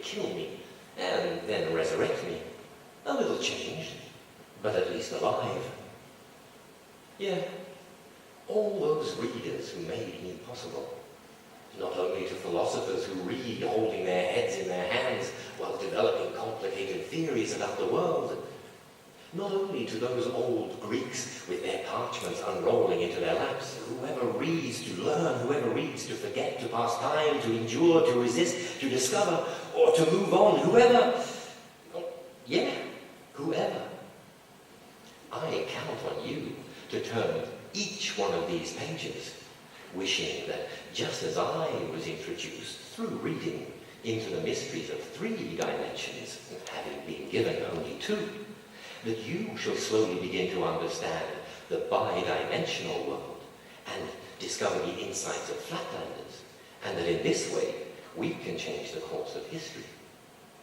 kill me and then resurrect me. A little changed, but at least alive. Yeah, all those readers who made me possible. Not only to philosophers who read holding their heads in their hands while developing complicated theories about the world. Not only to those old Greeks with their parchments unrolling into their laps. Whoever reads to learn, whoever reads to forget, to pass time, to endure, to resist, to discover, or to move on. Whoever. Yeah, whoever. I count on you to turn each one of these pages, wishing that just as I was introduced through reading into the mysteries of 3 dimensions, having been given only 2, that you shall slowly begin to understand the bi-dimensional world and discover the insights of Flatlanders, and that in this way we can change the course of history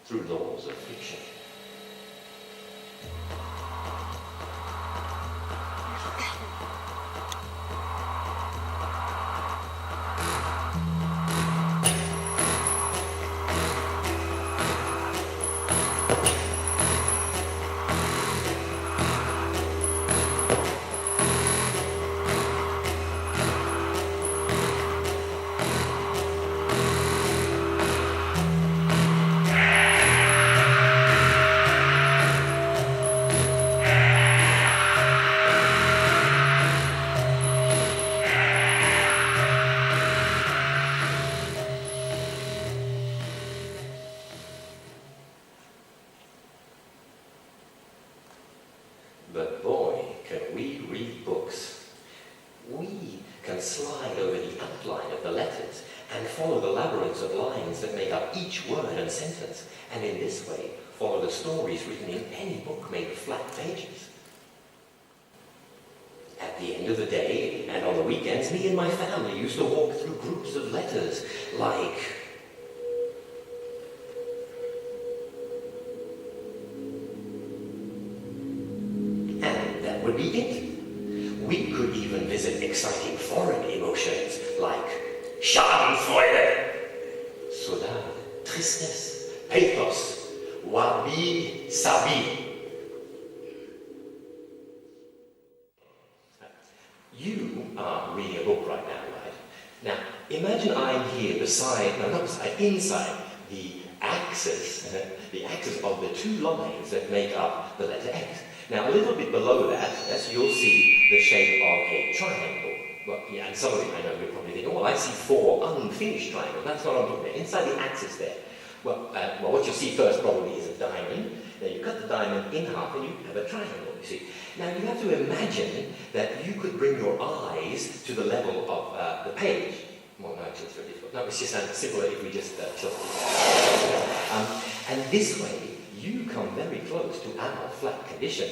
through laws of fiction. But boy, can we read books. We can slide over the outline of the letters and follow the labyrinths of lines that make up each word and sentence, and in this way follow the stories written in any book made of flat pages. At the end of the day, and on the weekends, me and my family used to walk through groups of letters like... would be it. We could even visit exciting foreign emotions like Schadenfreude, Saudade, Tristesse, Pathos, Wabi Sabi. You are reading a book right now, right? Now, imagine I'm here inside the axis of the 2 lines that make up the letter X. Now, a little bit below that, yes, you'll see the shape of a triangle. Well, yeah, and some of you I know you're probably thinking, well, I see 4 unfinished triangles. That's what I'm talking about. Inside the axis there. Well, what you'll see first probably is a diamond. Then you cut the diamond in half and you have a triangle, you see. Now, you have to imagine that you could bring your eyes to the level of the page. Well, no, actually, it's very difficult. No, it's just simpler if we just tilt it. And this way, you come very close to our flat condition,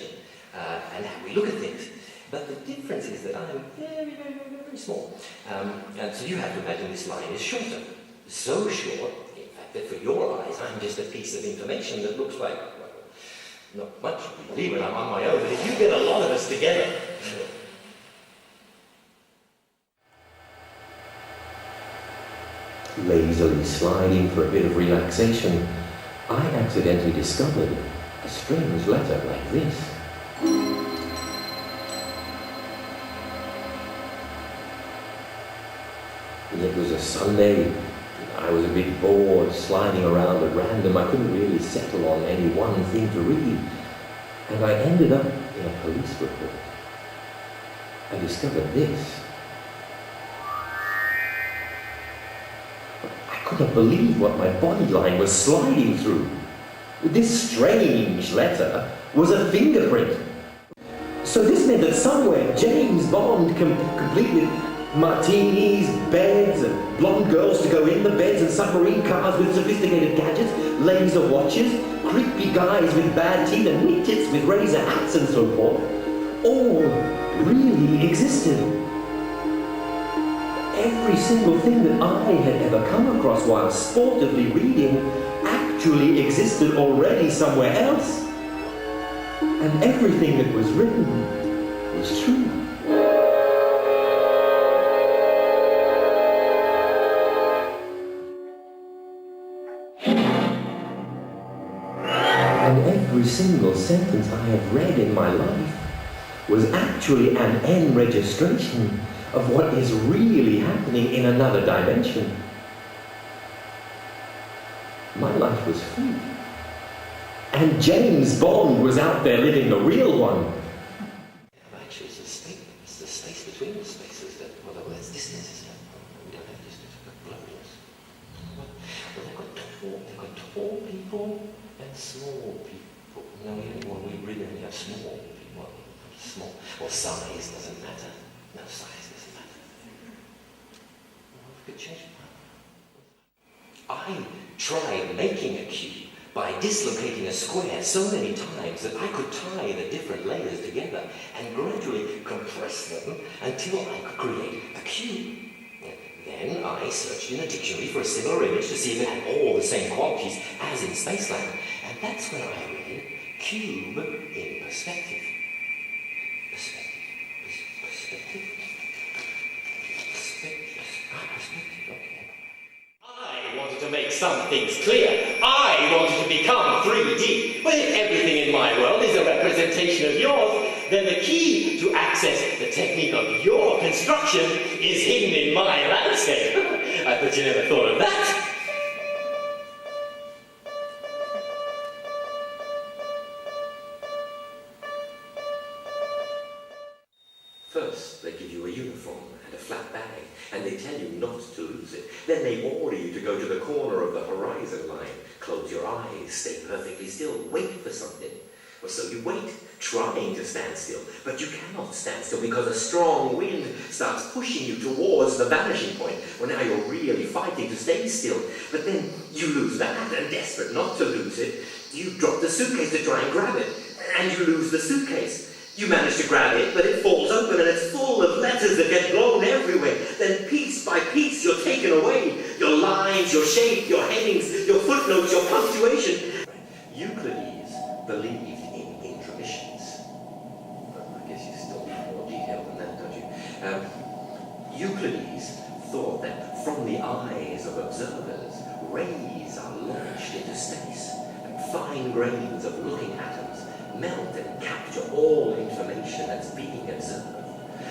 and how we look at things. But the difference is that I'm very, very, very, very small. And so you have to imagine this line is shorter. So short, in fact, that for your eyes, I'm just a piece of information that looks like, well, not much really when I'm on my own, but if you get a lot of us together... Lazily sliding for a bit of relaxation, I accidentally discovered a strange letter like this. It was a Sunday. I was a bit bored, sliding around at random. I couldn't really settle on any one thing to read. And I ended up in a police report. I discovered this. I couldn't believe what my body line was sliding through. This strange letter was a fingerprint. So this meant that somewhere James Bond, complete with martinis, beds, and blonde girls to go in the beds, and submarine cars with sophisticated gadgets, laser watches, creepy guys with bad teeth, and midgets with razor hats and so forth, all really existed. Every single thing that I had ever come across while sportively reading actually existed already somewhere else. And everything that was written was true. every single sentence I have read in my life was actually an N registration of what is really happening in another dimension. My life was free. And James Bond was out there living the real one. Actually, it's the space between the spaces that, well, that's distance, isn't it? We don't have distance, we've got blurriness. Well, they've got tall people and small people. No, we really only have small people. Small. Well, size doesn't matter. No, size doesn't matter. Well, we could change it. I tried making a cube by dislocating a square so many times that I could tie the different layers together and gradually compress them until I could create a cube. Then I searched in a dictionary for a similar image to see if it had all the same qualities as in Spaceland, and that's when I read cube in perspective. Perspective, okay. I wanted to make some things clear. I wanted to become 3D. But if everything in my world is a representation of yours, then the key to access the technique of your construction is hidden in my landscape. I bet you never thought of that. First, they give you a uniform and a flat bag, and they tell you not to lose it. Then they order you to go to the corner of the horizon line. Close your eyes, stay perfectly still, wait for something. Well, so you wait, trying to stand still, but you cannot stand still because a strong wind starts pushing you towards the vanishing point. Well, now you're really fighting to stay still, but then you lose that, and desperate not to lose it, you drop the suitcase to try and grab it, and you lose the suitcase. You manage to grab it, but it falls open and it's full of letters that get blown everywhere. Then piece by piece you're taken away. Your lines, your shape, your headings, your footnotes, your punctuation. Euclides believed in intermissions. I guess you still need more detail than that, don't you? Euclides thought that from the eyes of observers, rays are launched into space, and fine grains of looking atoms melt and capture all information that's being observed.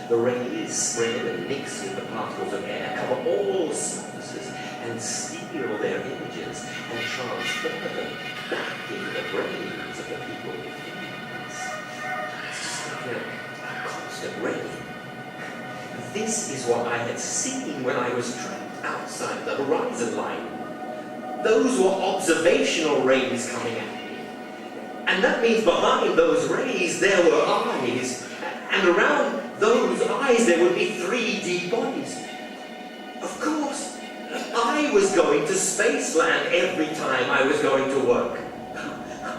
The rays spread and mix with the particles of air, cover all surfaces, and steal their images and transfer them back into the brains of the people with feelings. It's just like a constant rain. This is what I had seen when I was trapped outside the horizon line. Those were observational rays coming at me. And that means behind those rays there were eyes, and around those eyes there would be 3D bodies. Of course, I was going to Spaceland every time I was going to work.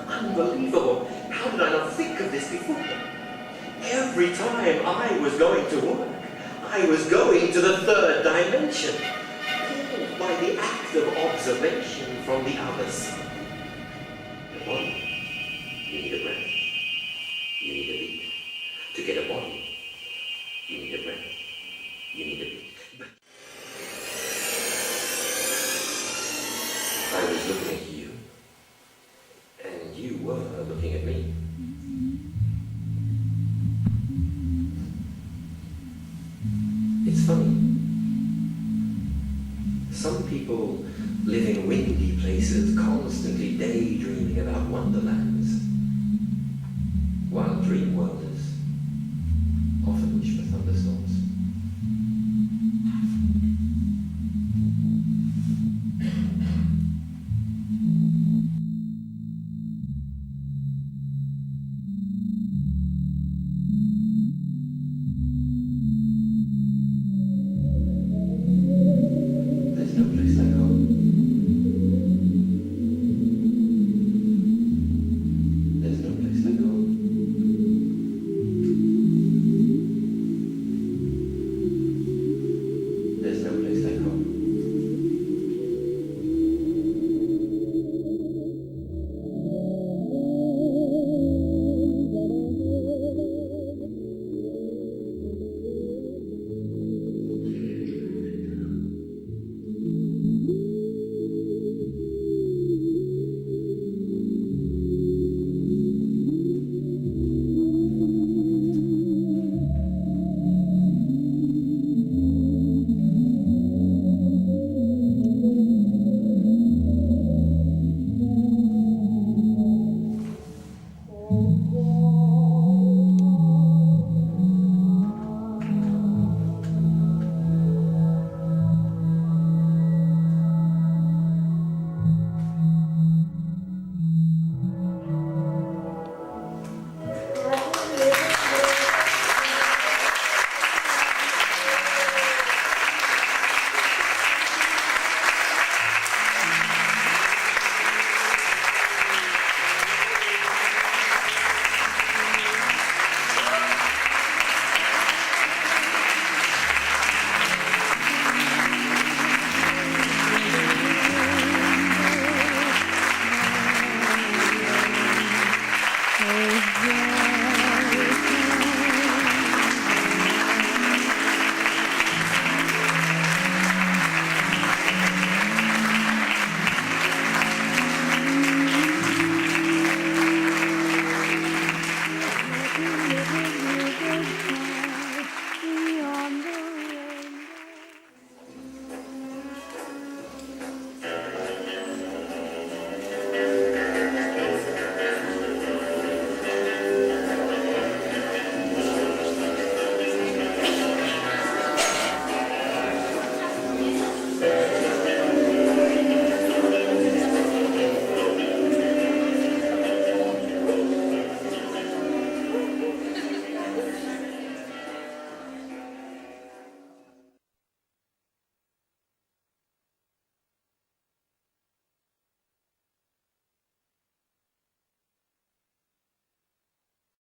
Unbelievable. How did I not think of this before? Every time I was going to work, I was going to the third dimension, pulled by the act of observation from the other side. One, you need a breath. You need a beat. To get a body, you need a breath. You need a beat. I was looking at you, and you were looking at me. It's funny. Some people live in windy places, constantly daydreaming about wonderlands, while dream worlders often wish for thunderstorms. There's no place like home. Yeah.